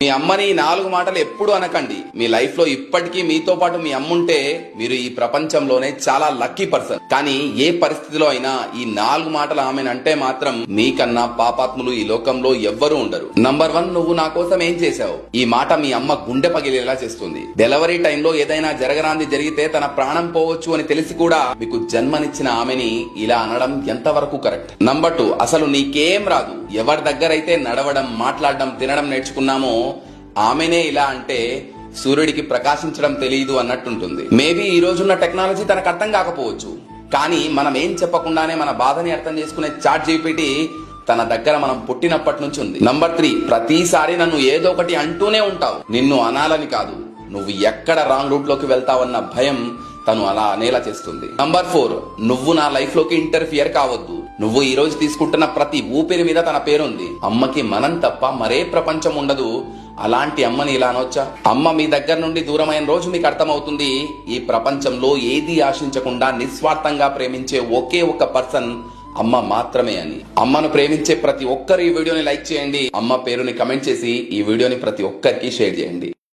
మీ అమ్మని ఈ 4 మాటలు ఎప్పుడు అనకండి. మీ లైఫ్ లో ఇప్పటికీ మీతో పాటు మీ అమ్ముంటే మీరు ఈ ప్రపంచంలోనే చాలా లక్కీ పర్సన్. కానీ ఏ పరిస్థితిలో అయినా ఈ 4 మాటలు ఆమెనంటే మాత్రం మీకన్నా పాపాత్ములు ఈ లోకంలో ఎవ్వరూ ఉండరు. నంబర్ 1, నువ్వు నా కోసం ఏం చేశావు. ఈ మాట మీ అమ్మ గుండె పగిలేలా చేస్తుంది. డెలివరీ టైంలో ఏదైనా జరగరాంది జరిగితే తన ప్రాణం పోవచ్చు అని తెలిసి కూడా మీకు జన్మనిచ్చిన ఆమెని ఇలా అనడం ఎంతవరకు కరెక్ట్. నంబర్ 2, అసలు నీకేం రాదు. ఎవరి దగ్గరైతే నడవడం, మాట్లాడడం, తినడం నేర్చుకున్నామో ఆమెనే ఇలా అంటే సూర్యుడికి ప్రకాశించడం తెలియదు అన్నట్టుంటుంది. మేబీ ఈ రోజున్న టెక్నాలజీ తనకు అర్థం కాకపోవచ్చు, కానీ మనం ఏం చెప్పకుండానే మన బాధని అర్థం చేసుకునే చాట్ జీపీటీ తన దగ్గర మనం పుట్టినప్పటి నుంచి ఉంది. నంబర్ 3, ప్రతిసారి నన్ను ఏదో ఒకటి అంటూనే ఉంటావు. నిన్ను అనాలని కాదు, నువ్వు ఎక్కడ రాంగ్ రూట్ లోకి వెళ్తావన్న భయం తను అలా అనేలా చేస్తుంది. నంబర్ 4, నువ్వు నా లైఫ్ లోకి ఇంటర్ఫియర్ కావద్దు. నువ్వు ఈ రోజు తీసుకుంటున్న ప్రతి ఊపిరి మీద తన పేరుంది. అమ్మకి మనం తప్ప మరే ప్రపంచం ఉండదు. అలాంటి అమ్మని ఇలా అనొచ్చా? అమ్మ మీ దగ్గర నుండి దూరమైన రోజు మీకు అర్థమవుతుంది ఈ ప్రపంచంలో ఏది ఆశించకుండా నిస్వార్థంగా ప్రేమించే ఒకే ఒక పర్సన్ అమ్మ మాత్రమే అని. అమ్మను ప్రేమించే ప్రతి ఒక్కరు ఈ వీడియోని లైక్ చేయండి. అమ్మ పేరుని కమెంట్ చేసి ఈ వీడియోని ప్రతి ఒక్కరికి షేర్ చేయండి.